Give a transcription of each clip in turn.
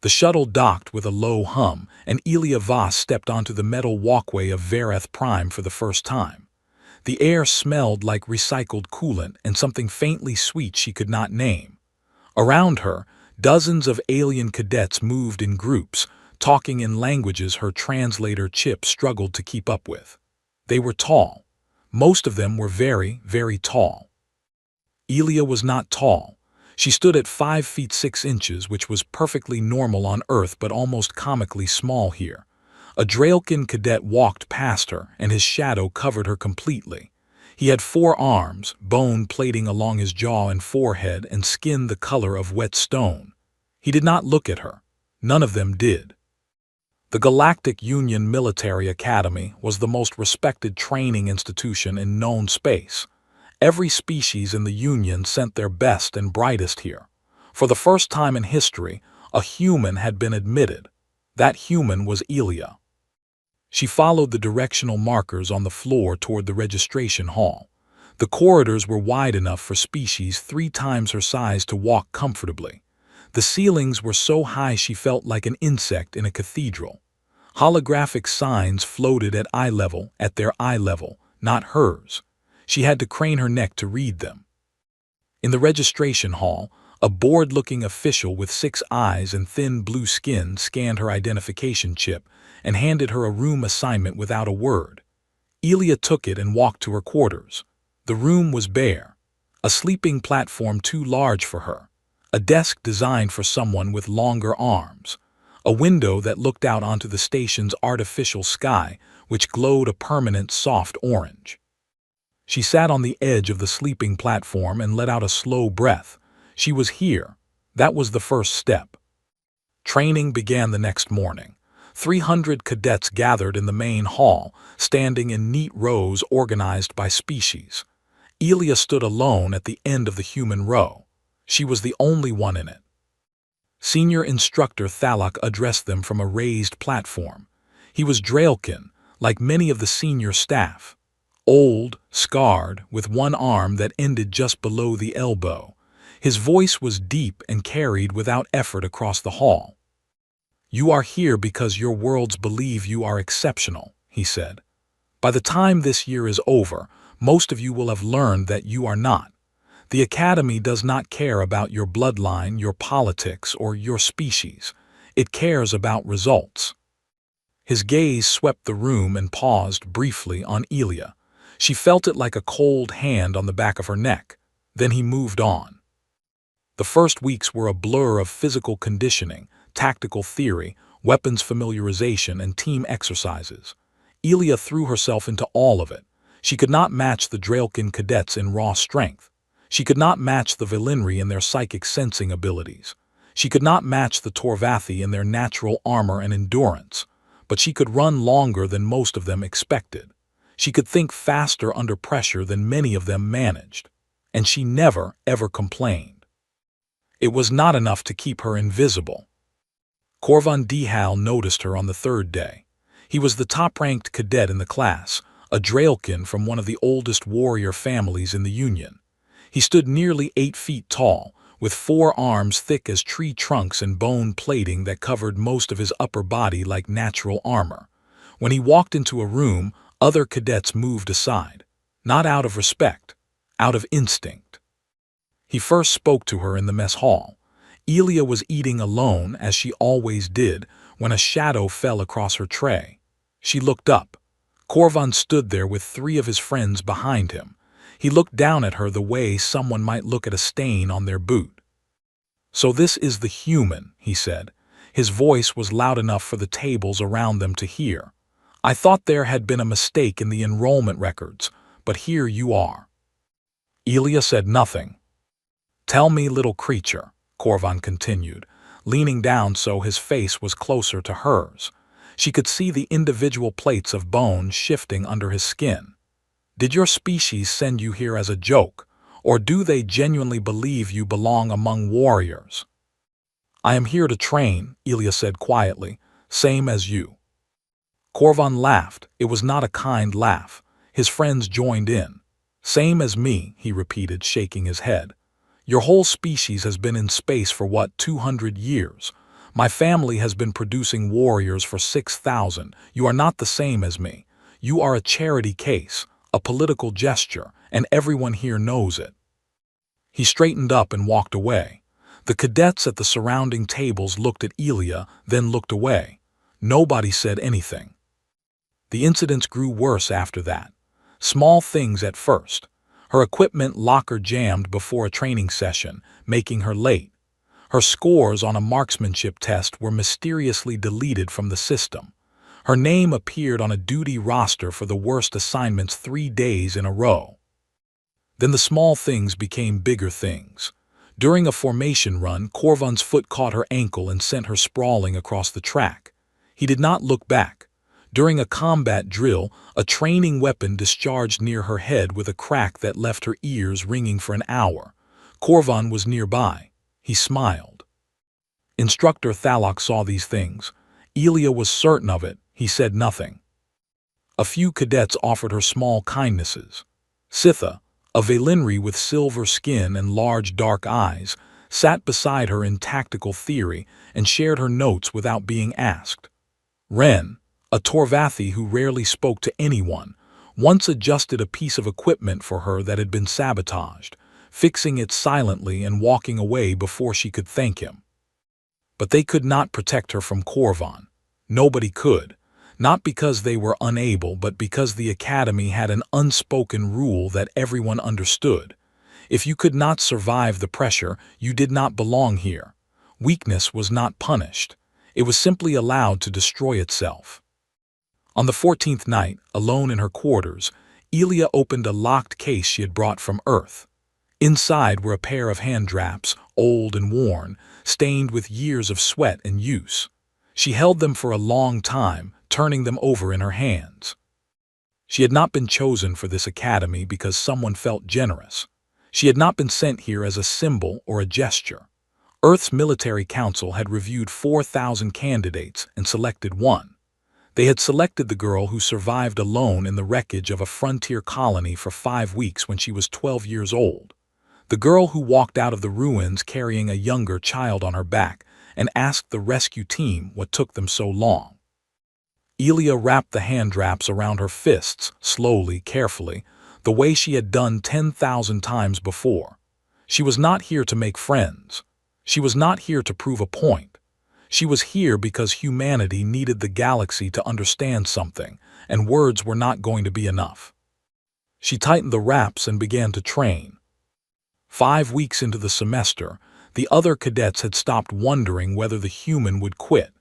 The shuttle docked with a low hum, and Elia Voss stepped onto the metal walkway of Vareth Prime for the first time. The air smelled like recycled coolant and something faintly sweet she could not name. Around her, dozens of alien cadets moved in groups, talking in languages her translator chip struggled to keep up with. They were tall. Most of them were very, very tall. Elia was not tall. She stood at 5 feet 6 inches, which was perfectly normal on Earth but almost comically small here. A Draelkin cadet walked past her, and his shadow covered her completely. He had 4 arms, bone plating along his jaw and forehead, and skin the color of wet stone. He did not look at her. None of them did. The Galactic Union Military Academy was the most respected training institution in known space. Every species in the Union sent their best and brightest here. For the first time in history, a human had been admitted. That human was Elia. She followed the directional markers on the floor toward the registration hall. The corridors were wide enough for species 3 times her size to walk comfortably. The ceilings were so high she felt like an insect in a cathedral. Holographic signs floated at their eye level, not hers. She had to crane her neck to read them. In the registration hall, a bored-looking official with 6 eyes and thin blue skin scanned her identification chip and handed her a room assignment without a word. Elia took it and walked to her quarters. The room was bare. A sleeping platform too large for her. A desk designed for someone with longer arms. A window that looked out onto the station's artificial sky, which glowed a permanent soft orange. She sat on the edge of the sleeping platform and let out a slow breath. She was here. That was the first step. Training began the next morning. 300 cadets gathered in the main hall, standing in neat rows organized by species. Elia stood alone at the end of the human row. She was the only one in it. Senior Instructor Thalak addressed them from a raised platform. He was Draelkin, like many of the senior staff. Old, scarred, with one arm that ended just below the elbow. His voice was deep and carried without effort across the hall. "You are here because your worlds believe you are exceptional," he said. "By the time this year is over, most of you will have learned that you are not. The Academy does not care about your bloodline, your politics, or your species. It cares about results." His gaze swept the room and paused briefly on Elia. She felt it like a cold hand on the back of her neck. Then he moved on. The first weeks were a blur of physical conditioning, tactical theory, weapons familiarization, and team exercises. Elia threw herself into all of it. She could not match the Draelkin cadets in raw strength. She could not match the Valinri in their psychic sensing abilities. She could not match the Torvathi in their natural armor and endurance. But she could run longer than most of them expected. She could think faster under pressure than many of them managed. And she never, ever complained. It was not enough to keep her invisible. Korvan Dihal noticed her on the 3rd day. He was the top-ranked cadet in the class, a Draelkin from one of the oldest warrior families in the Union. He stood nearly 8 feet tall, with 4 arms thick as tree trunks and bone plating that covered most of his upper body like natural armor. When he walked into a room, other cadets moved aside, not out of respect, out of instinct. He first spoke to her in the mess hall. Elia was eating alone, as she always did, when a shadow fell across her tray. She looked up. Korvan stood there with 3 of his friends behind him. He looked down at her the way someone might look at a stain on their boot. "So this is the human," he said. His voice was loud enough for the tables around them to hear. "I thought there had been a mistake in the enrollment records, but here you are." Elia said nothing. "Tell me, little creature," Korvan continued, leaning down so his face was closer to hers. She could see the individual plates of bone shifting under his skin. "Did your species send you here as a joke, or do they genuinely believe you belong among warriors?" "I am here to train," Elia said quietly, "same as you." Korvan laughed. It was not a kind laugh. His friends joined in. "Same as me," he repeated, shaking his head. "Your whole species has been in space for what, 200 years? My family has been producing warriors for 6,000. You are not the same as me. You are a charity case, a political gesture, and everyone here knows it." He straightened up and walked away. The cadets at the surrounding tables looked at Elia, then looked away. Nobody said anything. The incidents grew worse after that. Small things at first. Her equipment locker jammed before a training session, making her late. Her scores on a marksmanship test were mysteriously deleted from the system. Her name appeared on a duty roster for the worst assignments 3 days in a row. Then the small things became bigger things. During a formation run, Corvan's foot caught her ankle and sent her sprawling across the track. He did not look back. During a combat drill, a training weapon discharged near her head with a crack that left her ears ringing for an hour. Corvan was nearby. He smiled. Instructor Thalok saw these things. Elia was certain of it. He said nothing. A few cadets offered her small kindnesses. Sitha, a Valinri with silver skin and large dark eyes, sat beside her in tactical theory and shared her notes without being asked. Ren, a Torvathi who rarely spoke to anyone, once adjusted a piece of equipment for her that had been sabotaged, fixing it silently and walking away before she could thank him. But they could not protect her from Corvan. Nobody could. Not because they were unable, but because the Academy had an unspoken rule that everyone understood. If you could not survive the pressure, you did not belong here. Weakness was not punished. It was simply allowed to destroy itself. On the 14th night, alone in her quarters, Elia opened a locked case she had brought from Earth. Inside were a pair of hand straps, old and worn, stained with years of sweat and use. She held them for a long time, turning them over in her hands. She had not been chosen for this academy because someone felt generous. She had not been sent here as a symbol or a gesture. Earth's military council had reviewed 4,000 candidates and selected one. They had selected the girl who survived alone in the wreckage of a frontier colony for 5 weeks when she was 12 years old. The girl who walked out of the ruins carrying a younger child on her back and asked the rescue team what took them so long. Elia wrapped the hand straps around her fists, slowly, carefully, the way she had done 10,000 times before. She was not here to make friends. She was not here to prove a point. She was here because humanity needed the galaxy to understand something, and words were not going to be enough. She tightened the wraps and began to train. 5 weeks into the semester, the other cadets had stopped wondering whether the human would quit.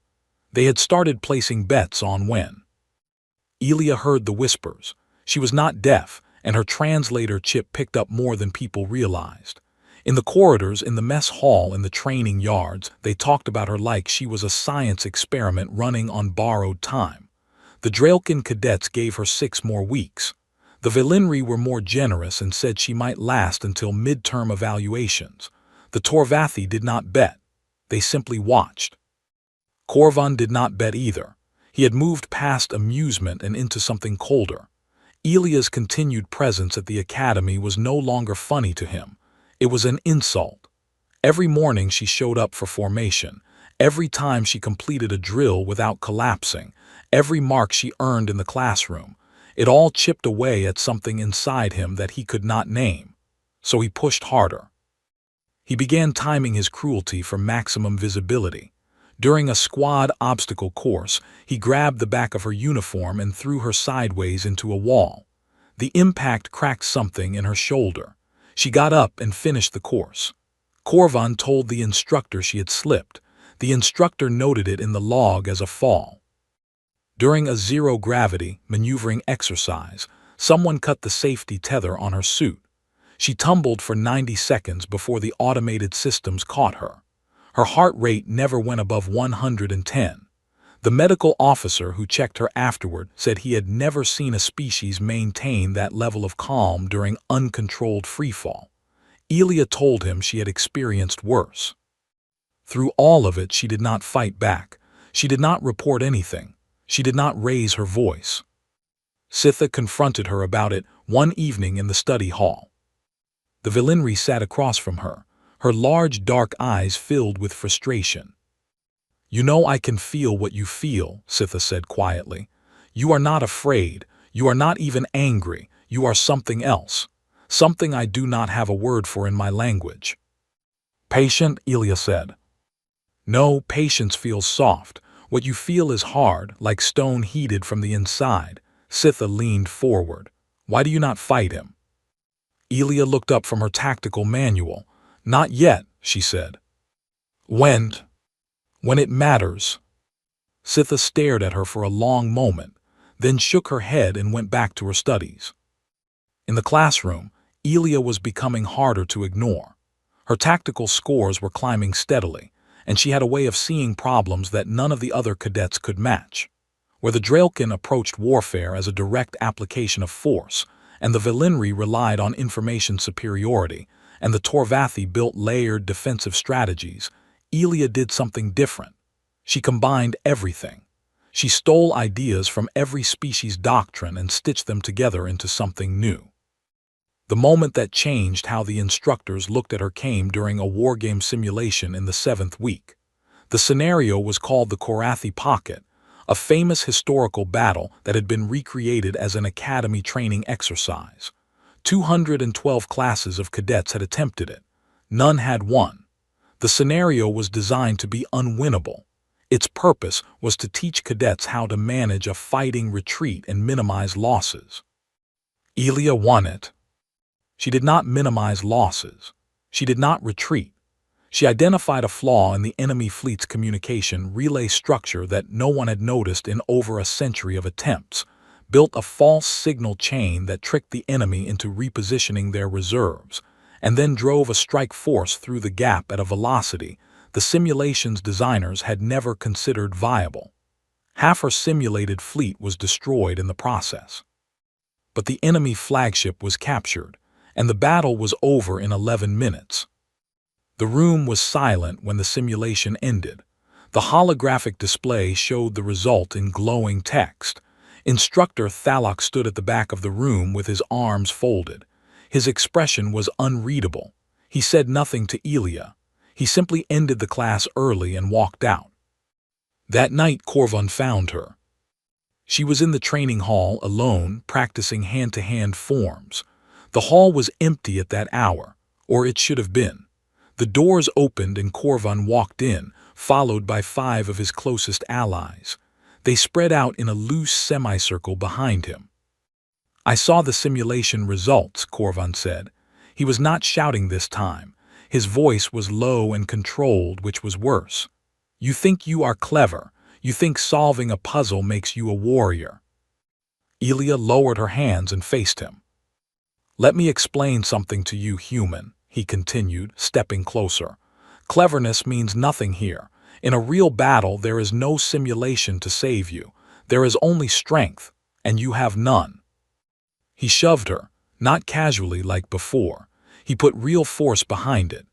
They had started placing bets on when. Elia heard the whispers. She was not deaf, and her translator chip picked up more than people realized. In the corridors, in the mess hall, in the training yards, they talked about her like she was a science experiment running on borrowed time. The Draelkin cadets gave her 6 more weeks. The Valinri were more generous and said she might last until midterm evaluations. The Torvathi did not bet. They simply watched. Corvan did not bet either. He had moved past amusement and into something colder. Elia's continued presence at the academy was no longer funny to him. It was an insult. Every morning she showed up for formation. Every time she completed a drill without collapsing. Every mark she earned in the classroom. It all chipped away at something inside him that he could not name. So he pushed harder. He began timing his cruelty for maximum visibility. During a squad obstacle course, he grabbed the back of her uniform and threw her sideways into a wall. The impact cracked something in her shoulder. She got up and finished the course. Corvan told the instructor she had slipped. The instructor noted it in the log as a fall. During a zero-gravity maneuvering exercise, someone cut the safety tether on her suit. She tumbled for 90 seconds before the automated systems caught her. Her heart rate never went above 110. The medical officer who checked her afterward said he had never seen a species maintain that level of calm during uncontrolled freefall. Elia told him she had experienced worse. Through all of it, she did not fight back. She did not report anything. She did not raise her voice. Sitha confronted her about it one evening in the study hall. The Valinri sat across from her, her large dark eyes filled with frustration. You know I can feel what you feel, Sitha said quietly. You are not afraid. You are not even angry. You are something else. Something I do not have a word for in my language. Patient, Ilya said. No, patience feels soft. What you feel is hard, like stone heated from the inside. Sitha leaned forward. Why do you not fight him? Ilya looked up from her tactical manual. Not yet, she said. When? When it matters. Sitha stared at her for a long moment, then shook her head and went back to her studies. In the classroom, Ilya was becoming harder to ignore. Her tactical scores were climbing steadily, and she had a way of seeing problems that none of the other cadets could match. Where the Draelkin approached warfare as a direct application of force, and the Valinri relied on information superiority, and the Torvathi built layered defensive strategies, Ilya did something different. She combined everything. She stole ideas from every species' doctrine and stitched them together into something new. The moment that changed how the instructors looked at her came during a wargame simulation in the 7th week. The scenario was called the Korathi Pocket, a famous historical battle that had been recreated as an academy training exercise. 212 classes of cadets had attempted it. None had won. The scenario was designed to be unwinnable. Its purpose was to teach cadets how to manage a fighting retreat and minimize losses. Ilya won it. She did not minimize losses. She did not retreat. She identified a flaw in the enemy fleet's communication relay structure that no one had noticed in over a century of attempts, built a false signal chain that tricked the enemy into repositioning their reserves, and then drove a strike force through the gap at a velocity the simulation's designers had never considered viable. Half her simulated fleet was destroyed in the process. But the enemy flagship was captured, and the battle was over in 11 minutes. The room was silent when the simulation ended. The holographic display showed the result in glowing text. Instructor Thalok stood at the back of the room with his arms folded. His expression was unreadable. He said nothing to Ilya. He simply ended the class early and walked out. That night Korvan found her. She was in the training hall alone, practicing hand-to-hand forms. The hall was empty at that hour, or it should have been. The doors opened and Korvan walked in, followed by 5 of his closest allies. They spread out in a loose semicircle behind him. I saw the simulation results, Korvan said. He was not shouting this time. His voice was low and controlled, which was worse. You think you are clever. You think solving a puzzle makes you a warrior. Ilya lowered her hands and faced him. Let me explain something to you, human, he continued, stepping closer. Cleverness means nothing here. In a real battle, there is no simulation to save you. There is only strength, and you have none. He shoved her, not casually like before. He put real force behind it.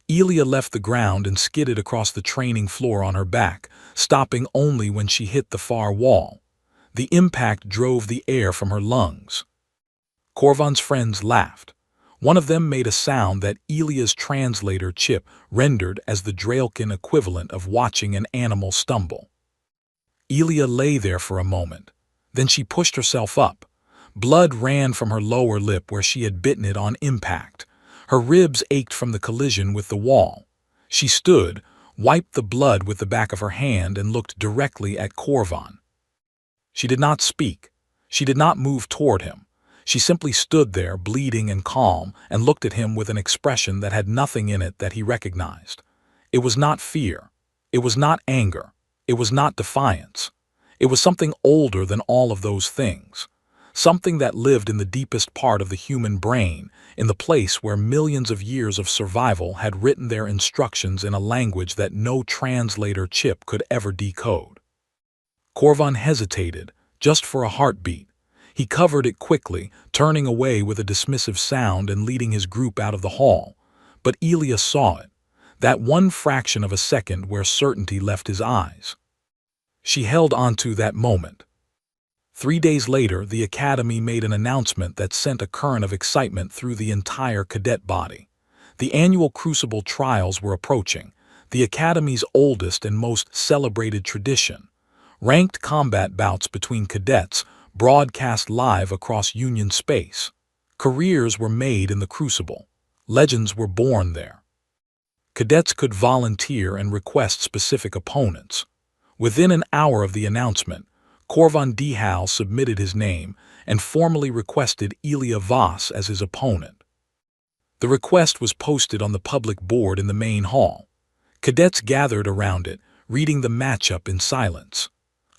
Ilya left the ground and skidded across the training floor on her back, stopping only when she hit the far wall. The impact drove the air from her lungs. Korvan's friends laughed. One of them made a sound that Ilya's translator chip rendered as the Draelkin equivalent of watching an animal stumble. Ilya lay there for a moment. Then she pushed herself up. Blood ran from her lower lip where she had bitten it on impact. Her ribs ached from the collision with the wall. She stood, wiped the blood with the back of her hand, and looked directly at Korvan. She did not speak. She did not move toward him. She simply stood there, bleeding and calm, and looked at him with an expression that had nothing in it that he recognized. It was not fear. It was not anger. It was not defiance. It was something older than all of those things. Something that lived in the deepest part of the human brain, in the place where millions of years of survival had written their instructions in a language that no translator chip could ever decode. Korvan hesitated, just for a heartbeat. He covered it quickly, turning away with a dismissive sound and leading his group out of the hall. But Ilya saw it, that one fraction of a second where certainty left his eyes. She held onto that moment. 3 days later, the Academy made an announcement that sent a current of excitement through the entire cadet body. The annual Crucible trials were approaching. the Academy's oldest and most celebrated tradition. Ranked combat bouts between cadets broadcast live across Union space. Careers were made in the crucible. Legends were born there. Cadets could volunteer and request specific opponents. Within an hour of the announcement, Corvan Dihal submitted his name and formally requested Elia Voss as his opponent. The request was posted on the public board in the main hall. Cadets gathered around it, reading the matchup in silence.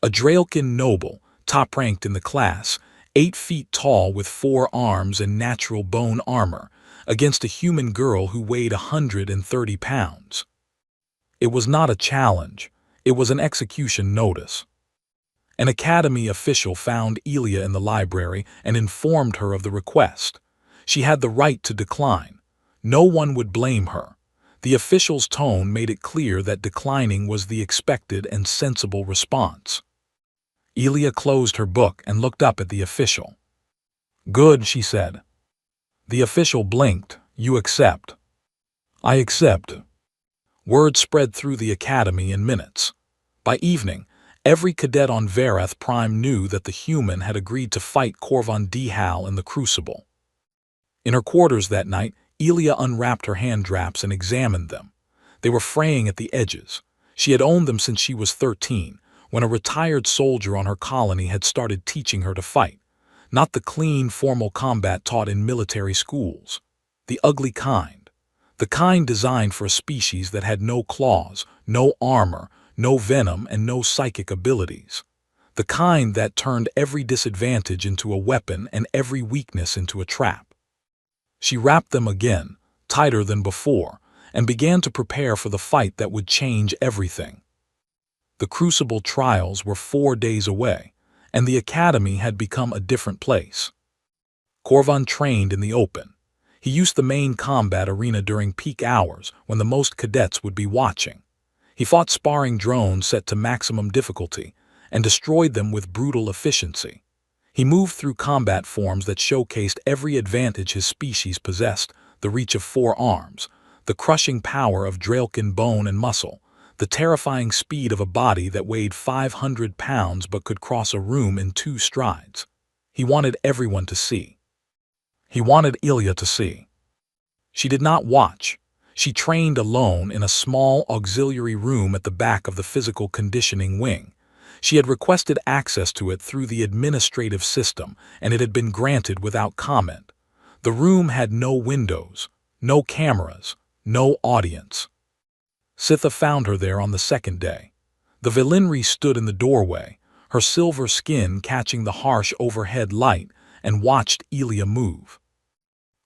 A Draelkin noble, top-ranked in the class, 8 feet tall with 4 arms and natural bone armor, against a human girl who weighed 130 pounds. It was not a challenge. It was an execution notice. An Academy official found Elia in the library and informed her of the request. She had the right to decline. No one would blame her. The official's tone made it clear that declining was the expected and sensible response. Elia closed her book and looked up at the official. "Good," she said. The official blinked. "You accept." "I accept." Word spread through the Academy in minutes. By evening, every cadet on Verath Prime knew that the human had agreed to fight Corvan Dihal in the Crucible. In her quarters that night, Elia unwrapped her hand traps and examined them. They were fraying at the edges. She had owned them since she was 13, when a retired soldier on her colony had started teaching her to fight. Not the clean, formal combat taught in military schools. The ugly kind. The kind designed for a species that had no claws, no armor, no venom, and no psychic abilities. The kind that turned every disadvantage into a weapon and every weakness into a trap. She wrapped them again, tighter than before, and began to prepare for the fight that would change everything. The Crucible trials were 4 days away, and the Academy had become a different place. Corvan trained in the open. He used the main combat arena during peak hours when the most cadets would be watching. He fought sparring drones set to maximum difficulty and destroyed them with brutal efficiency. He moved through combat forms that showcased every advantage his species possessed: the reach of 4 arms, the crushing power of Draelkin bone and muscle, the terrifying speed of a body that weighed 500 pounds but could cross a room in 2 strides. He wanted everyone to see. He wanted Elia to see. She did not watch. She trained alone in a small auxiliary room at the back of the physical conditioning wing. She had requested access to it through the administrative system, and it had been granted without comment. The room had no windows, no cameras, no audience. Sitha found her there on the 2nd day. The Velinri stood in the doorway, her silver skin catching the harsh overhead light, and watched Elia move.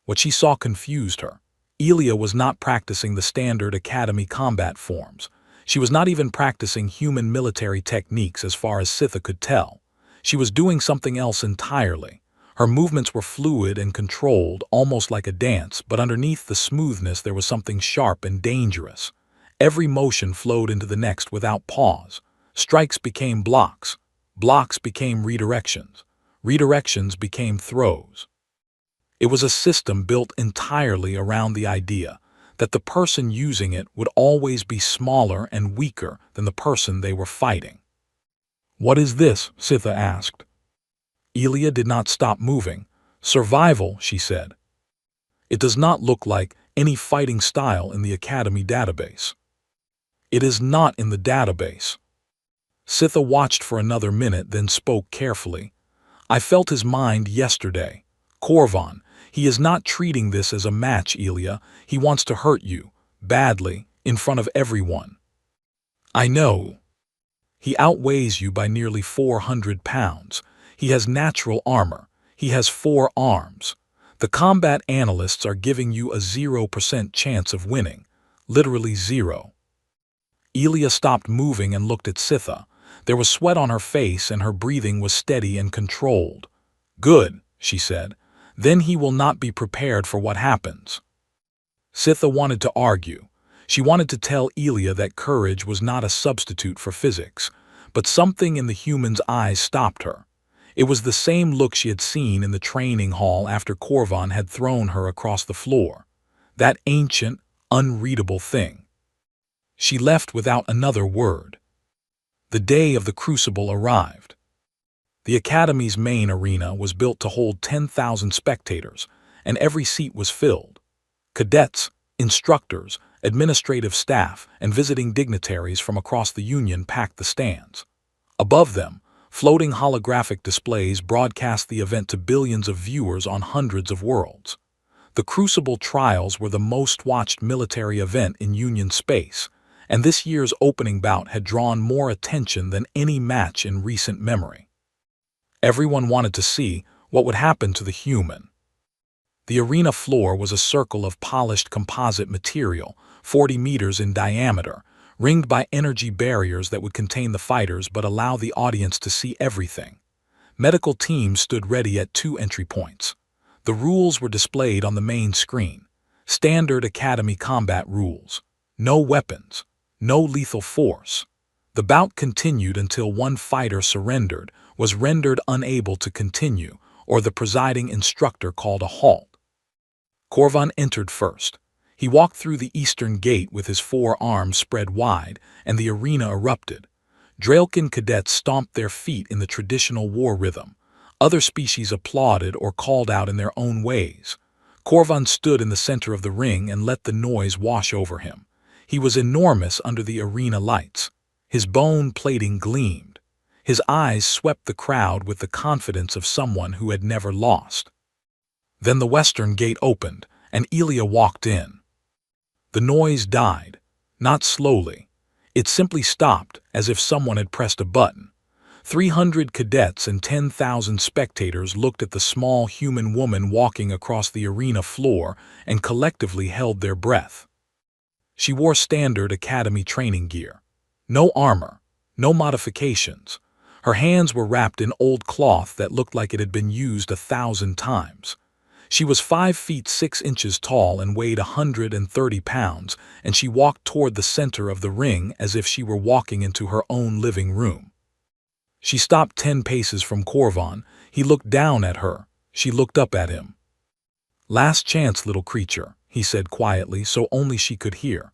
What she saw confused her. Elia was not practicing the standard Academy combat forms. She was not even practicing human military techniques as far as Sitha could tell. She was doing something else entirely. Her movements were fluid and controlled, almost like a dance, but underneath the smoothness there was something sharp and dangerous. Every motion flowed into the next without pause. Strikes became blocks. Blocks became redirections. Redirections became throws. It was a system built entirely around the idea that the person using it would always be smaller and weaker than the person they were fighting. "What is this?" Sitha asked. Elia did not stop moving. "Survival," she said. "It does not look like any fighting style in the Academy database." "It is not in the database." Sitha watched for another minute, then spoke carefully. "I felt his mind yesterday. Corvan, he is not treating this as a match, Elia. He wants to hurt you, badly, in front of everyone." "I know. He outweighs you by nearly 400 pounds. He has natural armor. He has 4 arms. The combat analysts are giving you a 0% chance of winning. Literally 0. Elia stopped moving and looked at Sitha. There was sweat on her face and her breathing was steady and controlled. "Good," she said. "Then he will not be prepared for what happens." Sitha wanted to argue. She wanted to tell Elia that courage was not a substitute for physics, but something in the human's eyes stopped her. It was the same look she had seen in the training hall after Corvan had thrown her across the floor. That ancient, unreadable thing. She left without another word. The day of the crucible arrived. The Academy's main arena was built to hold 10,000 spectators, and every seat was filled. Cadets, instructors, administrative staff, and visiting dignitaries from across the Union packed the stands. Above them, floating holographic displays broadcast the event to billions of viewers on hundreds of worlds. The Crucible trials were the most-watched military event in Union space, and this year's opening bout had drawn more attention than any match in recent memory. Everyone wanted to see what would happen to the human. The arena floor was a circle of polished composite material, 40 meters in diameter, ringed by energy barriers that would contain the fighters but allow the audience to see everything. Medical teams stood ready at 2 entry points. The rules were displayed on the main screen. Standard Academy combat rules. No weapons. No lethal force. The bout continued until one fighter surrendered, was rendered unable to continue, or the presiding instructor called a halt. Korvan entered first. He walked through the eastern gate with his 4 arms spread wide, and the arena erupted. Draelkin cadets stomped their feet in the traditional war rhythm. Other species applauded or called out in their own ways. Korvan stood in the center of the ring and let the noise wash over him. He was enormous under the arena lights. His bone plating gleamed. His eyes swept the crowd with the confidence of someone who had never lost. Then the western gate opened, and Ilya walked in. The noise died, not slowly. It simply stopped, as if someone had pressed a button. 300 cadets and 10,000 spectators looked at the small human woman walking across the arena floor and collectively held their breath. She wore standard Academy training gear. No armor, no modifications. Her hands were wrapped in old cloth that looked like it had been used 1,000 times. She was 5 feet 6 inches tall and weighed 130 pounds, and she walked toward the center of the ring as if she were walking into her own living room. She stopped 10 paces from Korvan. He looked down at her. She looked up at him. "Last chance, little creature," he said quietly so only she could hear.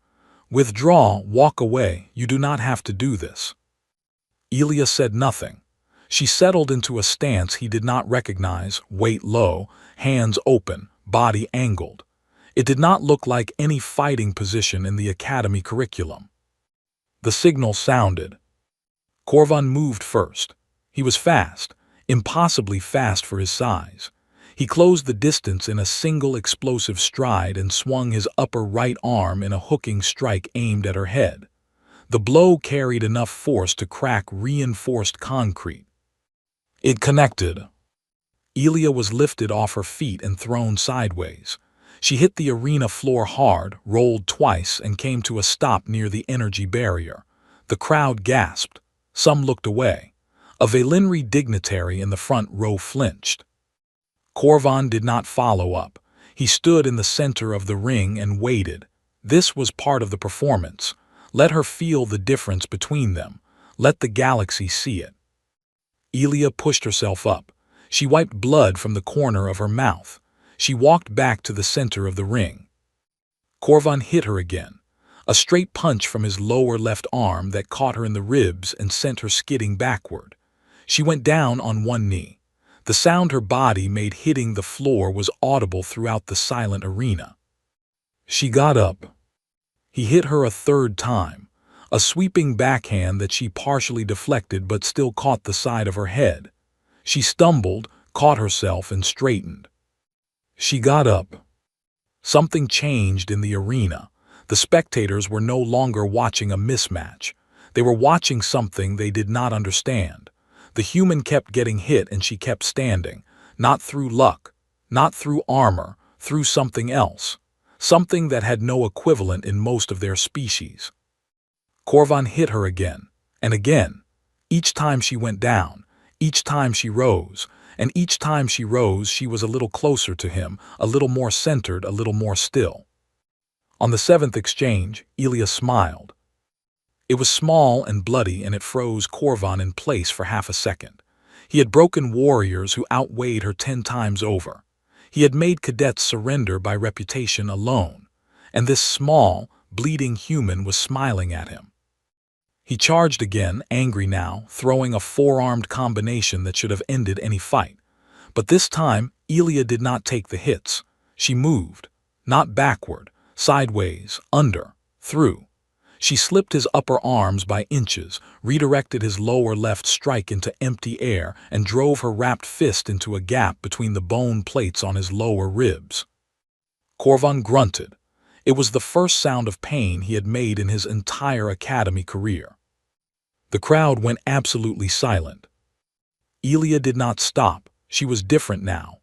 "Withdraw, walk away, you do not have to do this." Ilya said nothing. She settled into a stance he did not recognize, weight low, hands open, body angled. It did not look like any fighting position in the Academy curriculum. The signal sounded. Korvan moved first. He was fast, impossibly fast for his size. He closed the distance in a single explosive stride and swung his upper right arm in a hooking strike aimed at her head. The blow carried enough force to crack reinforced concrete. It connected. Ilya was lifted off her feet and thrown sideways. She hit the arena floor hard, rolled twice, and came to a stop near the energy barrier. The crowd gasped. Some looked away. A Valinri dignitary in the front row flinched. Korvan did not follow up. He stood in the center of the ring and waited. This was part of the performance. Let her feel the difference between them. Let the galaxy see it. Ilya pushed herself up. She wiped blood from the corner of her mouth. She walked back to the center of the ring. Korvan hit her again. A straight punch from his lower left arm that caught her in the ribs and sent her skidding backward. She went down on one knee. The sound her body made hitting the floor was audible throughout the silent arena. She got up. He hit her a 3rd time, a sweeping backhand that she partially deflected but still caught the side of her head. She stumbled, caught herself, and straightened. She got up. Something changed in the arena. The spectators were no longer watching a mismatch. They were watching something they did not understand. The human kept getting hit and she kept standing, not through luck, not through armor, through something else, something that had no equivalent in most of their species. Korvan hit her again, and again. Each time she went down, each time she rose, and each time she rose she was a little closer to him, a little more centered, a little more still. On the 7th exchange, Ilya smiled. It was small and bloody, and it froze Korvan in place for half a second. He had broken warriors who outweighed her 10 times over. He had made cadets surrender by reputation alone. And this small, bleeding human was smiling at him. He charged again, angry now, throwing a four-armed combination that should have ended any fight. But this time, Ilya did not take the hits. She moved, not backward, sideways, under, through. She slipped his upper arms by inches, redirected his lower left strike into empty air, and drove her wrapped fist into a gap between the bone plates on his lower ribs. Korvan grunted. It was the first sound of pain he had made in his entire academy career. The crowd went absolutely silent. Ilya did not stop. She was different now.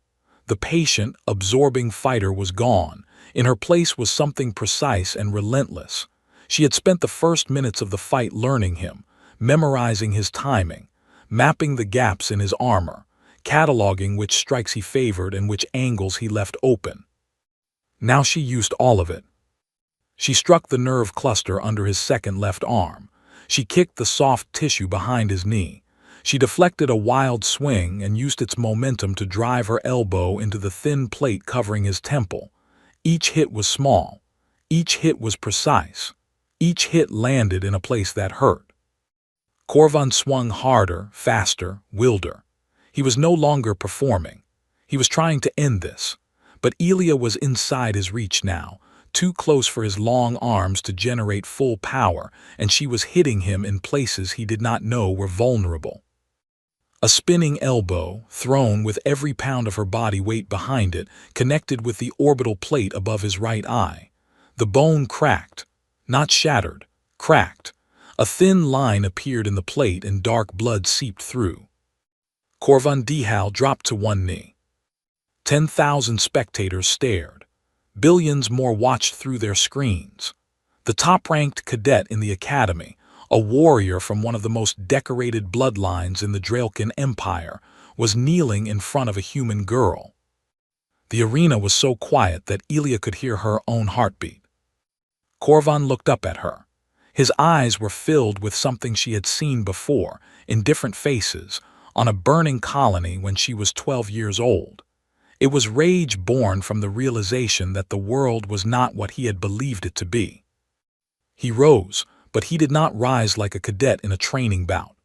The patient, absorbing fighter was gone. In her place was something precise and relentless. She had spent the first minutes of the fight learning him, memorizing his timing, mapping the gaps in his armor, cataloging which strikes he favored and which angles he left open. Now she used all of it. She struck the nerve cluster under his second left arm. She kicked the soft tissue behind his knee. She deflected a wild swing and used its momentum to drive her elbow into the thin plate covering his temple. Each hit was small. Each hit was precise. Each hit landed in a place that hurt. Korvan swung harder, faster, wilder. He was no longer performing. He was trying to end this. But Ilya was inside his reach now, too close for his long arms to generate full power, and she was hitting him in places he did not know were vulnerable. A spinning elbow, thrown with every pound of her body weight behind it, connected with the orbital plate above his right eye. The bone cracked. Not shattered, cracked. A thin line appeared in the plate and dark blood seeped through. Korvan Dihal dropped to one knee. 10,000 spectators stared. Billions more watched through their screens. The top-ranked cadet in the academy, a warrior from one of the most decorated bloodlines in the Draelkin Empire, was kneeling in front of a human girl. The arena was so quiet that Ilya could hear her own heartbeat. Korvan looked up at her. His eyes were filled with something she had seen before, in different faces, on a burning colony when she was 12 years old. It was rage born from the realization that the world was not what he had believed it to be. He rose, but he did not rise like a cadet in a training bout.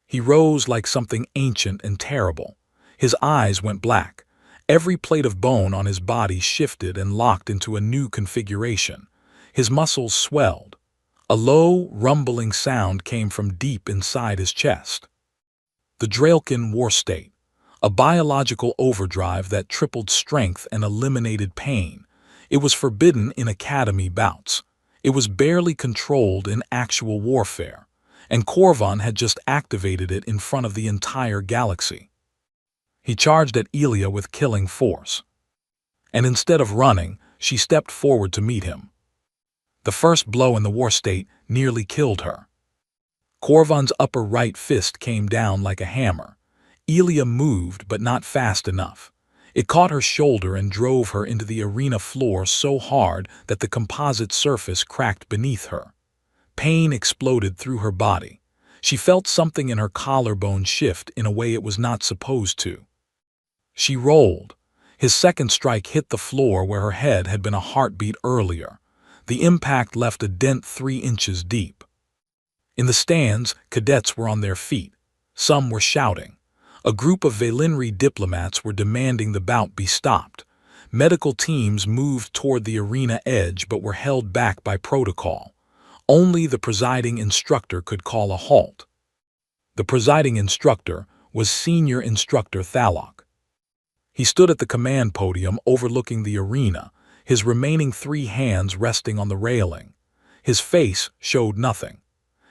He rose like something ancient and terrible. His eyes went black. Every plate of bone on his body shifted and locked into a new configuration. His muscles swelled. A low, rumbling sound came from deep inside his chest. The Draelkin war state, a biological overdrive that tripled strength and eliminated pain. It was forbidden in academy bouts. It was barely controlled in actual warfare, and Korvan had just activated it in front of the entire galaxy. He charged at Ilya with killing force. And instead of running, she stepped forward to meet him. The first blow in the war state nearly killed her. Korvan's upper right fist came down like a hammer. Ilya moved, but not fast enough. It caught her shoulder and drove her into the arena floor so hard that the composite surface cracked beneath her. Pain exploded through her body. She felt something in her collarbone shift in a way it was not supposed to. She rolled. His second strike hit the floor where her head had been a heartbeat earlier. The impact left a dent 3 inches deep. In the stands, cadets were on their feet. Some were shouting. A group of Valinri diplomats were demanding the bout be stopped. Medical teams moved toward the arena edge but were held back by protocol. Only the presiding instructor could call a halt. The presiding instructor was Senior Instructor Thalok. He stood at the command podium overlooking the arena, his remaining 3 hands resting on the railing. His face showed nothing.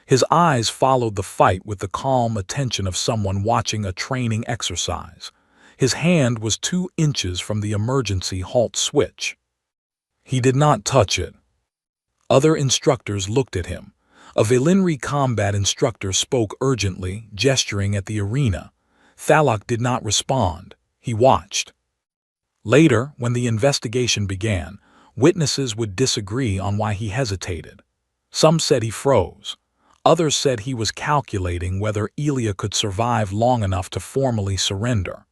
His eyes followed the fight with the calm attention of someone watching a training exercise. His hand was 2 inches from the emergency halt switch. He did not touch it. Other instructors looked at him. A Valinri combat instructor spoke urgently, gesturing at the arena. Thalok did not respond. He watched. Later, when the investigation began, witnesses would disagree on why he hesitated. Some said he froze. Others said he was calculating whether Ilya could survive long enough to formally surrender.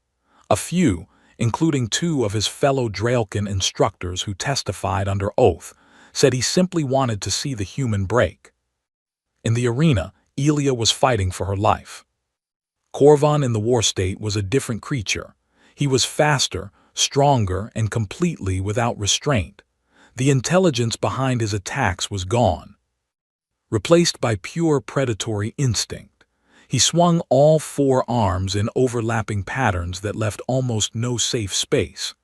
A few, including 2 of his fellow Draelkin instructors who testified under oath, said he simply wanted to see the human break. In the arena, Elia was fighting for her life. Korvan in the war state was a different creature. He was faster, stronger, and completely without restraint. The intelligence behind his attacks was gone, replaced by pure predatory instinct. He swung all four arms in overlapping patterns that left almost no safe space.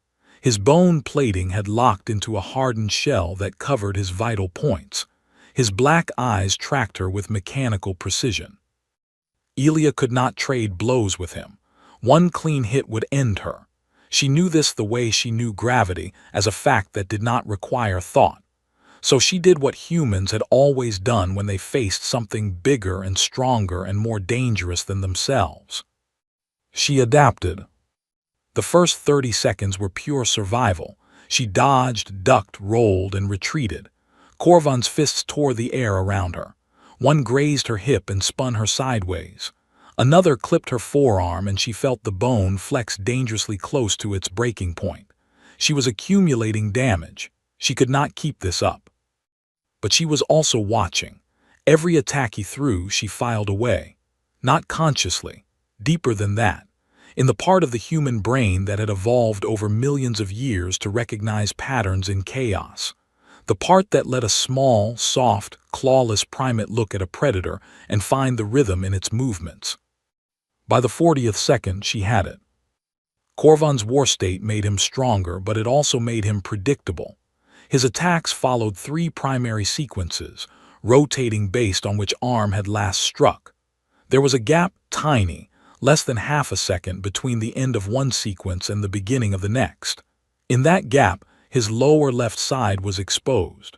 His bone plating had locked into a hardened shell that covered his vital points. His black eyes tracked her with mechanical precision. Elia could not trade blows with him. One clean hit would end her. She knew this the way she knew gravity, as a fact that did not require thought. So she did what humans had always done when they faced something bigger and stronger and more dangerous than themselves. She adapted. The first 30 seconds were pure survival. She dodged, ducked, rolled, and retreated. Korvan's fists tore the air around her. One grazed her hip and spun her sideways. Another clipped her forearm, and she felt the bone flex dangerously close to its breaking point. She was accumulating damage. She could not keep this up. But she was also watching. Every attack he threw, she filed away. Not consciously. Deeper than that. In the part of the human brain that had evolved over millions of years to recognize patterns in chaos. The part that let a small, soft, clawless primate look at a predator and find the rhythm in its movements. By the 40th second, she had it. Korvan's war state made him stronger, but it also made him predictable. His attacks followed three primary sequences, rotating based on which arm had last struck. There was a gap, tiny, less than half a second between the end of one sequence and the beginning of the next. In that gap, his lower left side was exposed.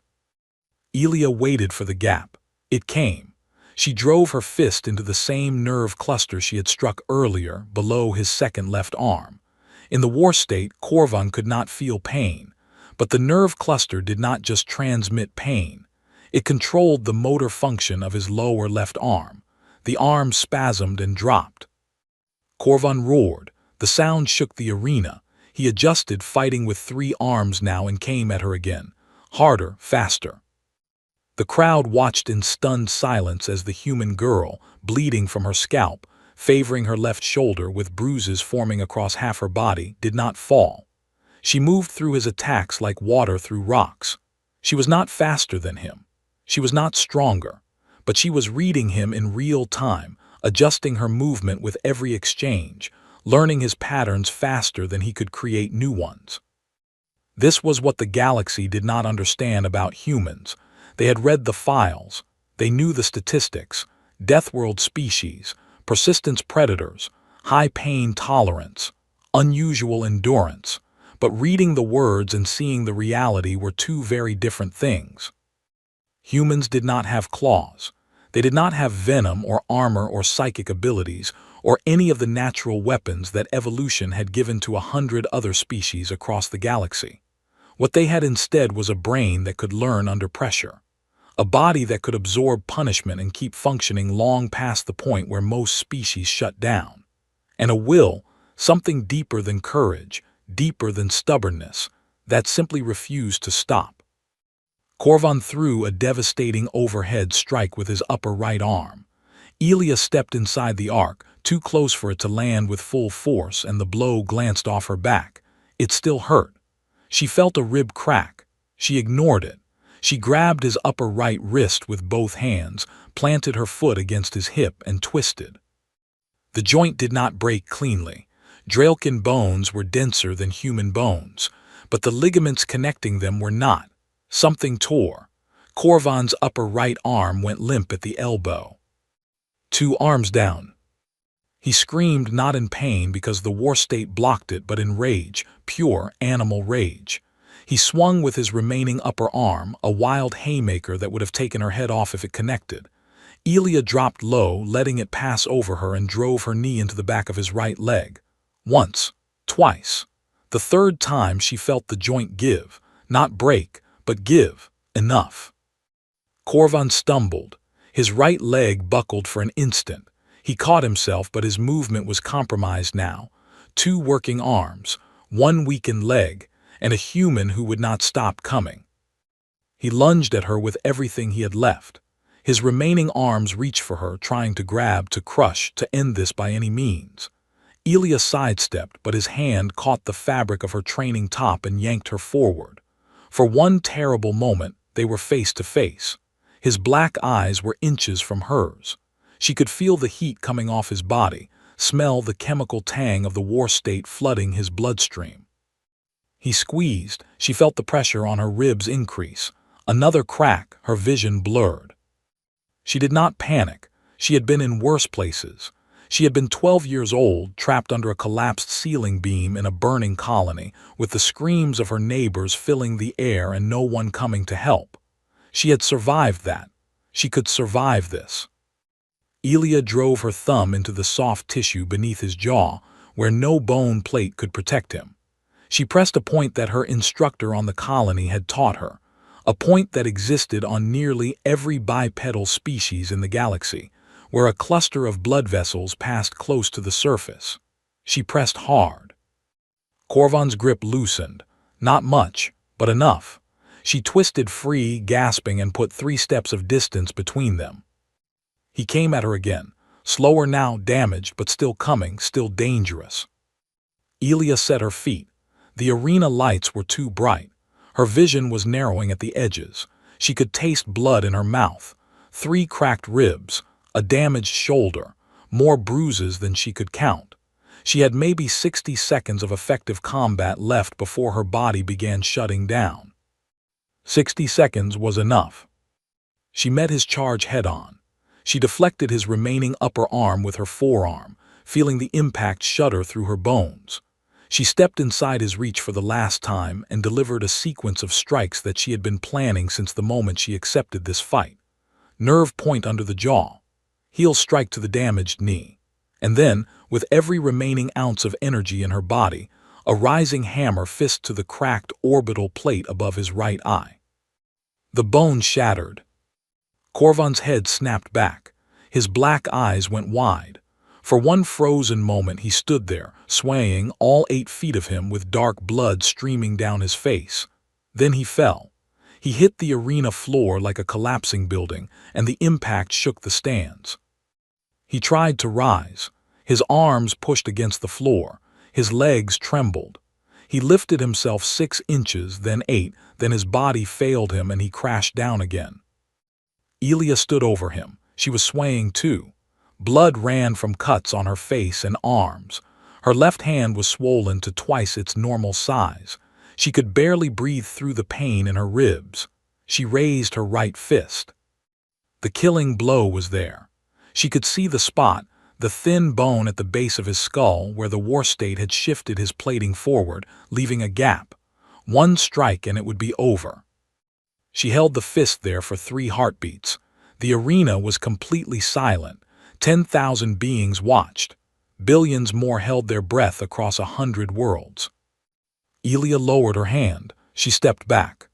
Elia waited for the gap. It came. She drove her fist into the same nerve cluster she had struck earlier, below his second left arm. In the war state, Korvan could not feel pain, but the nerve cluster did not just transmit pain. It controlled the motor function of his lower left arm. The arm spasmed and dropped. Korvan roared. The sound shook the arena. He adjusted, fighting with three arms now, and came at her again. Harder, faster. The crowd watched in stunned silence as the human girl, bleeding from her scalp, favoring her left shoulder with bruises forming across half her body, did not fall. She moved through his attacks like water through rocks. She was not faster than him. She was not stronger. But she was reading him in real time, adjusting her movement with every exchange, learning his patterns faster than he could create new ones. This was what the galaxy did not understand about humans. They had read the files. They knew the statistics, death-world species, persistence predators, high pain tolerance, unusual endurance. But reading the words and seeing the reality were two very different things. Humans did not have claws. They did not have venom or armor or psychic abilities or any of the natural weapons that evolution had given to 100 other species across the galaxy. What they had instead was a brain that could learn under pressure, a body that could absorb punishment and keep functioning long past the point where most species shut down, and a will, something deeper than courage, deeper than stubbornness, that simply refused to stop. Korvan threw a devastating overhead strike with his upper right arm. Elia stepped inside the arc, too close for it to land with full force, and the blow glanced off her back. It still hurt. She felt a rib crack. She ignored it. She grabbed his upper right wrist with both hands, planted her foot against his hip, and twisted. The joint did not break cleanly. Draelkin bones were denser than human bones, but the ligaments connecting them were not. Something tore. Korvan's upper right arm went limp at the elbow. 2 arms down. He screamed, not in pain because the war state blocked it, but in rage, pure animal rage. He swung with his remaining upper arm, a wild haymaker that would have taken her head off if it connected. Elia dropped low, letting it pass over her, and drove her knee into the back of his right leg. Once, twice. The third time she felt the joint give, not break, but give, enough. Korvan stumbled. His right leg buckled for an instant. He caught himself, but his movement was compromised now. 2 working arms, 1 weakened leg, and a human who would not stop coming. He lunged at her with everything he had left. His remaining arms reached for her, trying to grab, to crush, to end this by any means. Elia sidestepped, but his hand caught the fabric of her training top and yanked her forward. For one terrible moment, they were face to face. His black eyes were inches from hers. She could feel the heat coming off his body, smell the chemical tang of the war state flooding his bloodstream. He squeezed. She felt the pressure on her ribs increase. Another crack, her vision blurred. She did not panic. She had been in worse places. She had been 12 years old, trapped under a collapsed ceiling beam in a burning colony, with the screams of her neighbors filling the air and no one coming to help. She had survived that. She could survive this. Elia drove her thumb into the soft tissue beneath his jaw, where no bone plate could protect him. She pressed a point that her instructor on the colony had taught her, a point that existed on nearly every bipedal species in the galaxy, where a cluster of blood vessels passed close to the surface. She pressed hard. Korvan's grip loosened. Not much, but enough. She twisted free, gasping, and put 3 steps of distance between them. He came at her again, slower now, damaged, but still coming, still dangerous. Elia set her feet. The arena lights were too bright. Her vision was narrowing at the edges. She could taste blood in her mouth. 3 cracked ribs, a damaged shoulder, more bruises than she could count. She had maybe 60 seconds of effective combat left before her body began shutting down. 60 seconds was enough. She met his charge head-on. She deflected his remaining upper arm with her forearm, feeling the impact shudder through her bones. She stepped inside his reach for the last time and delivered a sequence of strikes that she had been planning since the moment she accepted this fight. Nerve point under the jaw. Heel strike to the damaged knee. And then, with every remaining ounce of energy in her body, a rising hammer fist to the cracked orbital plate above his right eye. The bone shattered. Korvan's head snapped back. His black eyes went wide. For one frozen moment he stood there, swaying, all 8 feet of him with dark blood streaming down his face. Then he fell. He hit the arena floor like a collapsing building, and the impact shook the stands. He tried to rise. His arms pushed against the floor. His legs trembled. He lifted himself 6 inches, then 8, then his body failed him and he crashed down again. Elia stood over him. She was swaying too. Blood ran from cuts on her face and arms. Her left hand was swollen to twice its normal size. She could barely breathe through the pain in her ribs. She raised her right fist. The killing blow was there. She could see the spot, the thin bone at the base of his skull where the war state had shifted his plating forward, leaving a gap. One strike and it would be over. She held the fist there for 3 heartbeats. The arena was completely silent. 10,000 beings watched. Billions more held their breath across 100 worlds. Elia lowered her hand. She stepped back.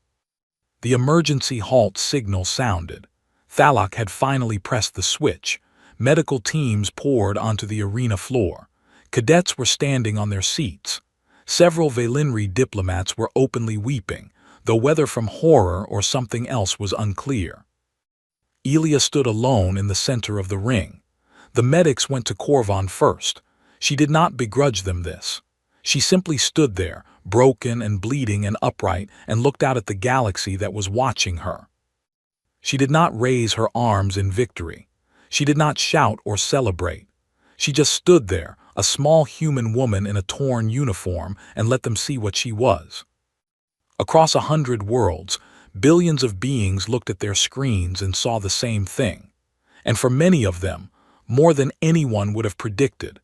The emergency halt signal sounded. Thalak had finally pressed the switch. Medical teams poured onto the arena floor. Cadets were standing on their seats. Several Valinri diplomats were openly weeping, though whether from horror or something else was unclear. Elia stood alone in the center of the ring. The medics went to Korvan first. She did not begrudge them this. She simply stood there, broken and bleeding and upright, and looked out at the galaxy that was watching her. She did not raise her arms in victory. She did not shout or celebrate. She just stood there, a small human woman in a torn uniform, and let them see what she was. Across 100 worlds, billions of beings looked at their screens and saw the same thing. And for many of them, more than anyone would have predicted,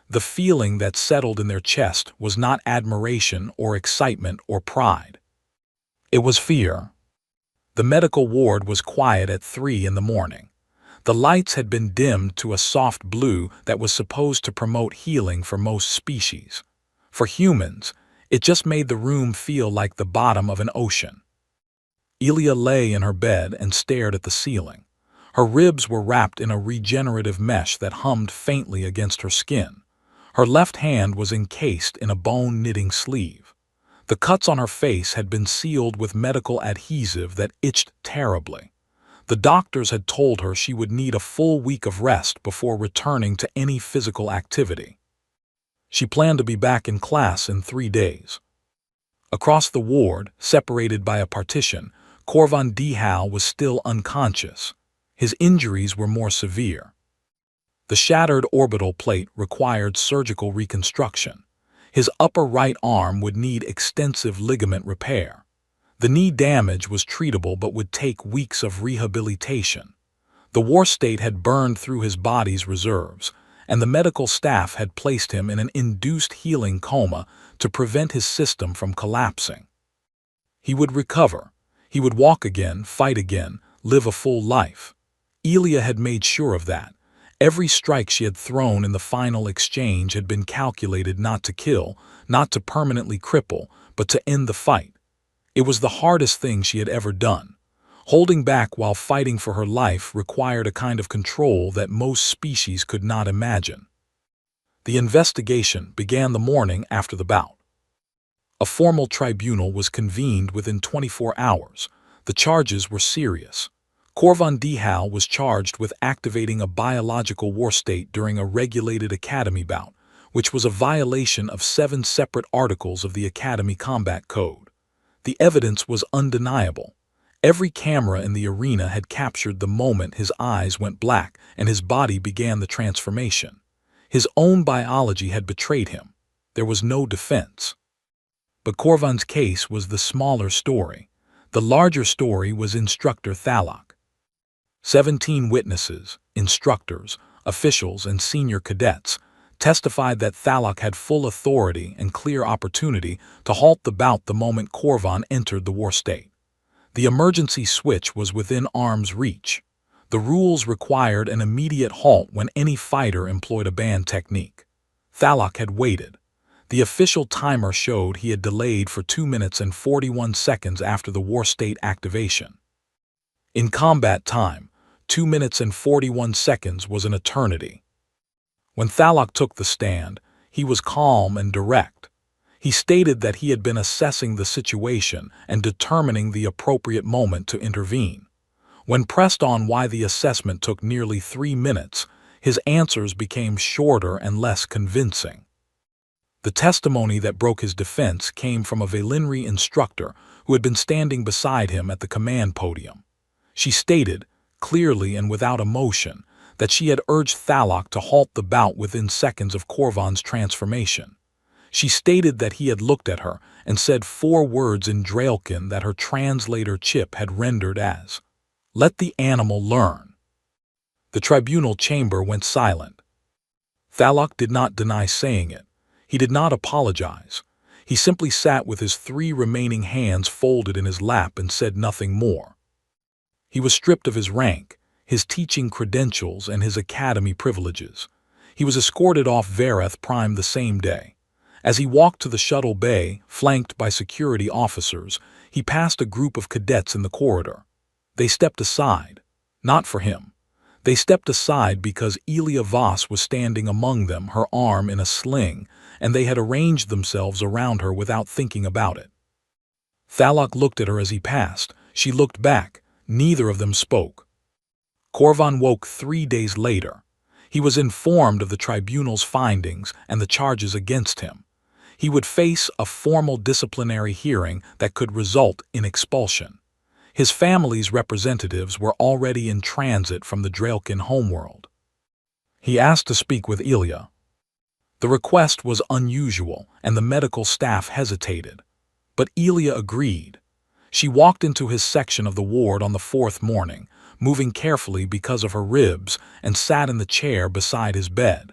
the feeling that settled in their chest was not admiration or excitement or pride. It was fear. The medical ward was quiet at 3 in the morning. The lights had been dimmed to a soft blue that was supposed to promote healing for most species. For humans, it just made the room feel like the bottom of an ocean. Elia lay in her bed and stared at the ceiling. Her ribs were wrapped in a regenerative mesh that hummed faintly against her skin. Her left hand was encased in a bone-knitting sleeve. The cuts on her face had been sealed with medical adhesive that itched terribly. The doctors had told her she would need a full week of rest before returning to any physical activity. She planned to be back in class in 3 days. Across the ward, separated by a partition, Corvan Dihal was still unconscious. His injuries were more severe. The shattered orbital plate required surgical reconstruction. His upper right arm would need extensive ligament repair. The knee damage was treatable but would take weeks of rehabilitation. The war state had burned through his body's reserves, and the medical staff had placed him in an induced healing coma to prevent his system from collapsing. He would recover. He would walk again, fight again, live a full life. Elia had made sure of that. Every strike she had thrown in the final exchange had been calculated not to kill, not to permanently cripple, but to end the fight. It was the hardest thing she had ever done. Holding back while fighting for her life required a kind of control that most species could not imagine. The investigation began the morning after the bout. A formal tribunal was convened within 24 hours. The charges were serious. Corvan Dihal was charged with activating a biological war state during a regulated academy bout, which was a violation of 7 separate articles of the Academy Combat Code. The evidence was undeniable. Every camera in the arena had captured the moment his eyes went black and his body began the transformation. His own biology had betrayed him. There was no defense. But Corvan's case was the smaller story. The larger story was Instructor Thalok. 17 witnesses, instructors, officials, and senior cadets testified that Thalok had full authority and clear opportunity to halt the bout the moment Corvan entered the war state. The emergency switch was within arm's reach. The rules required an immediate halt when any fighter employed a banned technique. Thalok had waited. The official timer showed he had delayed for 2 minutes and 41 seconds after the war state activation. In combat time, 2 minutes and 41 seconds was an eternity. When Thalok took the stand, he was calm and direct. He stated that he had been assessing the situation and determining the appropriate moment to intervene. When pressed on why the assessment took nearly 3 minutes, his answers became shorter and less convincing. The testimony that broke his defense came from a Valinri instructor who had been standing beside him at the command podium. She stated, clearly and without emotion, that she had urged Thalok to halt the bout within seconds of Corvan's transformation. She stated that he had looked at her and said 4 words in Draelkin that her translator Chip had rendered as, "Let the animal learn." The tribunal chamber went silent. Thalok did not deny saying it. He did not apologize. He simply sat with his 3 remaining hands folded in his lap and said nothing more. He was stripped of his rank, his teaching credentials, and his academy privileges. He was escorted off Vareth Prime the same day. As he walked to the shuttle bay, flanked by security officers, he passed a group of cadets in the corridor. They stepped aside. Not for him. They stepped aside because Elia Voss was standing among them, her arm in a sling, and they had arranged themselves around her without thinking about it. Thalok looked at her as he passed. She looked back. Neither of them spoke. Corvan woke 3 days later. He was informed of the tribunal's findings and the charges against him. He would face a formal disciplinary hearing that could result in expulsion. His family's representatives were already in transit from the Draelkin homeworld. He asked to speak with Elia. The request was unusual, and the medical staff hesitated. But Elia agreed. She walked into his section of the ward on the 4th morning, moving carefully because of her ribs, and sat in the chair beside his bed.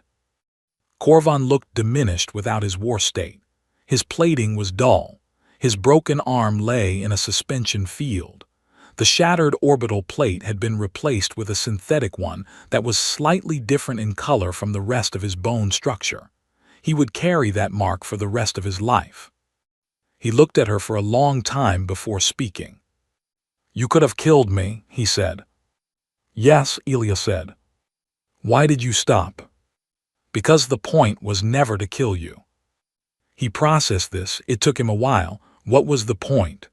Corvan looked diminished without his war state. His plating was dull. His broken arm lay in a suspension field. The shattered orbital plate had been replaced with a synthetic one that was slightly different in color from the rest of his bone structure. He would carry that mark for the rest of his life. He looked at her for a long time before speaking. "You could have killed me," he said. "Yes," Elia said. "Why did you stop?" "Because the point was never to kill you." He processed this. It took him a while. What was the point?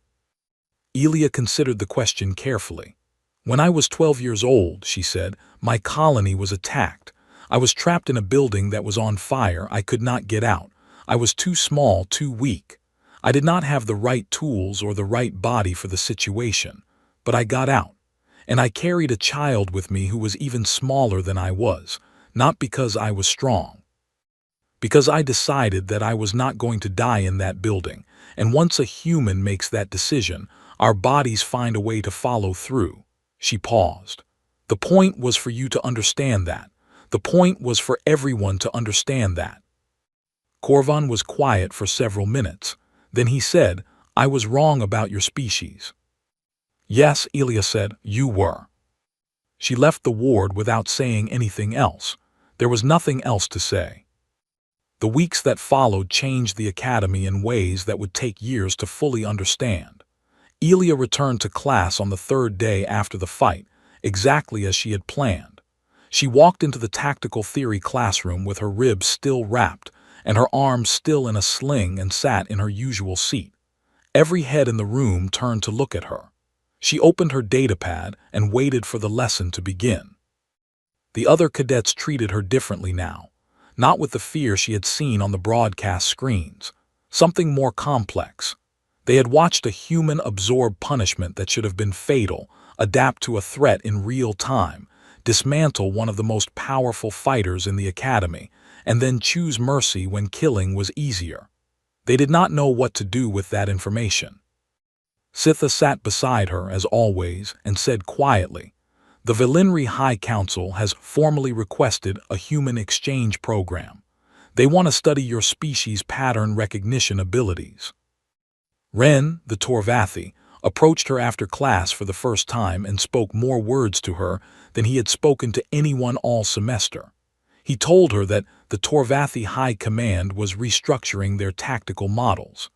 Elia considered the question carefully. When I was 12 years old, she said, my colony was attacked. I was trapped in a building that was on fire. I could not get out. I was too small, too weak. I did not have the right tools or the right body for the situation. But I got out. And I carried a child with me who was even smaller than I was, not because I was strong. Because I decided that I was not going to die in that building, and once a human makes that decision, our bodies find a way to follow through. She paused. The point was for you to understand that. The point was for everyone to understand that. Korvan was quiet for several minutes. Then he said, I was wrong about your species. Yes, Elia said, you were. She left the ward without saying anything else. There was nothing else to say. The weeks that followed changed the academy in ways that would take years to fully understand. Elia returned to class on the third day after the fight, exactly as she had planned. She walked into the tactical theory classroom with her ribs still wrapped and her arms still in a sling and sat in her usual seat. Every head in the room turned to look at her. She opened her datapad and waited for the lesson to begin. The other cadets treated her differently now, not with the fear she had seen on the broadcast screens, something more complex. They had watched a human absorb punishment that should have been fatal, adapt to a threat in real time, dismantle one of the most powerful fighters in the academy, and then choose mercy when killing was easier. They did not know what to do with that information. Sitha sat beside her, as always, and said quietly, the Vilinri High Council has formally requested a human exchange program. They want to study your species' pattern recognition abilities. Ren, the Torvathi, approached her after class for the first time and spoke more words to her than he had spoken to anyone all semester. He told her that the Torvathi High Command was restructuring their tactical models.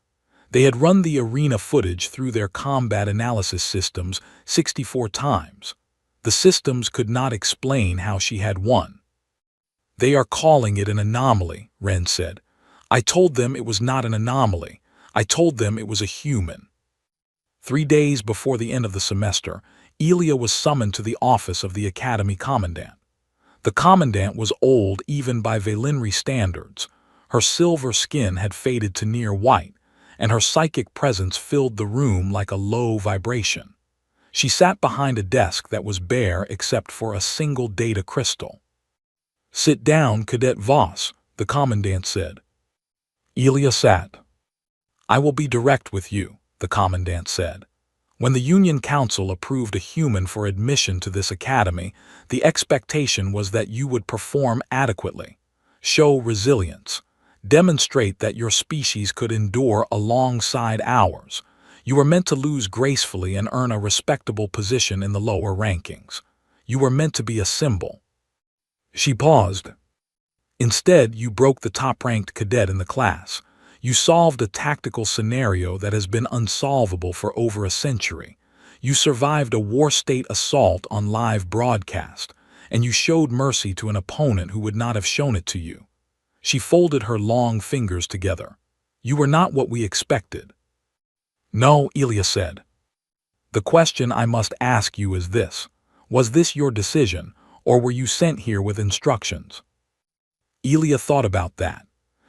They had run the arena footage through their combat analysis systems 64 times. The systems could not explain how she had won. They are calling it an anomaly, Ren said. I told them it was not an anomaly. I told them it was a human. 3 days before the end of the semester, Elia was summoned to the office of the academy commandant. The commandant was old even by Vilinri standards. Her silver skin had faded to near white, and her psychic presence filled the room like a low vibration. She sat behind a desk that was bare except for a single data crystal. Sit down, Cadet Voss, the commandant said. Elia sat. I will be direct with you, the commandant said. When the Union Council approved a human for admission to this academy, the expectation was that you would perform adequately, show resilience, demonstrate that your species could endure alongside ours. You were meant to lose gracefully and earn a respectable position in the lower rankings. You were meant to be a symbol. She paused. Instead, you broke the top-ranked cadet in the class. You solved a tactical scenario that has been unsolvable for over a century. You survived a war-state assault on live broadcast, and you showed mercy to an opponent who would not have shown it to you. She folded her long fingers together. You were not what we expected. No, Elia said. The question I must ask you is this. Was this your decision, or were you sent here with instructions? Elia thought about that.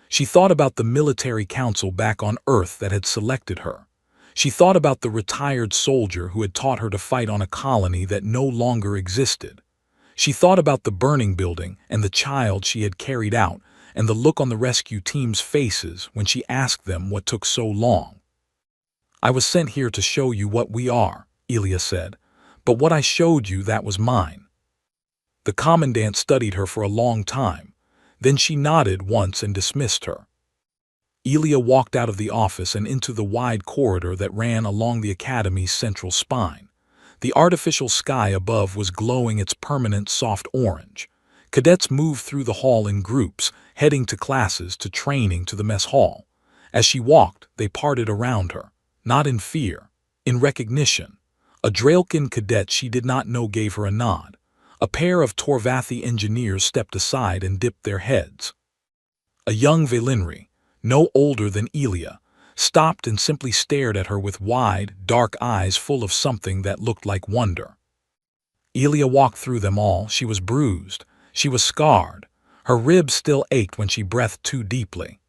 She thought about the military council back on Earth that had selected her. She thought about the retired soldier who had taught her to fight on a colony that no longer existed. She thought about the burning building and the child she had carried out and the look on the rescue team's faces when she asked them what took so long. I was sent here to show you what we are, Elia said, but what I showed you, that was mine. The commandant studied her for a long time. Then she nodded once and dismissed her. Elia walked out of the office and into the wide corridor that ran along the academy's central spine. The artificial sky above was glowing its permanent soft orange. Cadets moved through the hall in groups, heading to classes, to training, to the mess hall. As she walked, they parted around her, not in fear, in recognition. A Draelkin cadet she did not know gave her a nod. A pair of Torvathi engineers stepped aside and dipped their heads. A young Vilinri, no older than Elia, stopped and simply stared at her with wide, dark eyes full of something that looked like wonder. Elia walked through them all. She was bruised. She was scarred. Her ribs still ached when she breathed too deeply.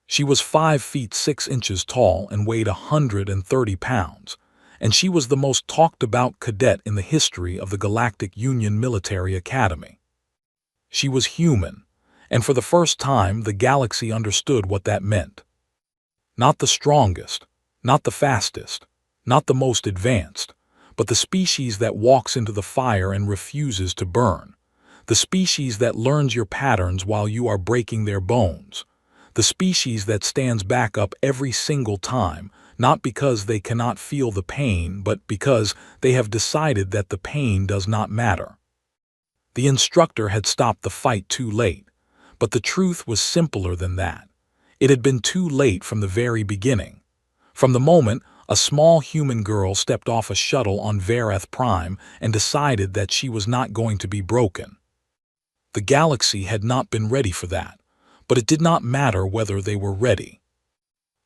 She was 5 feet 6 inches tall and weighed 130 pounds, and she was the most talked-about cadet in the history of the Galactic Union Military Academy. She was human, and for the first time the galaxy understood what that meant. Not the strongest, not the fastest, not the most advanced, but the species that walks into the fire and refuses to burn. The species that learns your patterns while you are breaking their bones. The species that stands back up every single time, not because they cannot feel the pain, but because they have decided that the pain does not matter. The instructor had stopped the fight too late, but the truth was simpler than that. It had been too late from the very beginning. From the moment a small human girl stepped off a shuttle on Vereth Prime and decided that she was not going to be broken. The galaxy had not been ready for that, but it did not matter whether they were ready.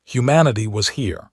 Humanity was here,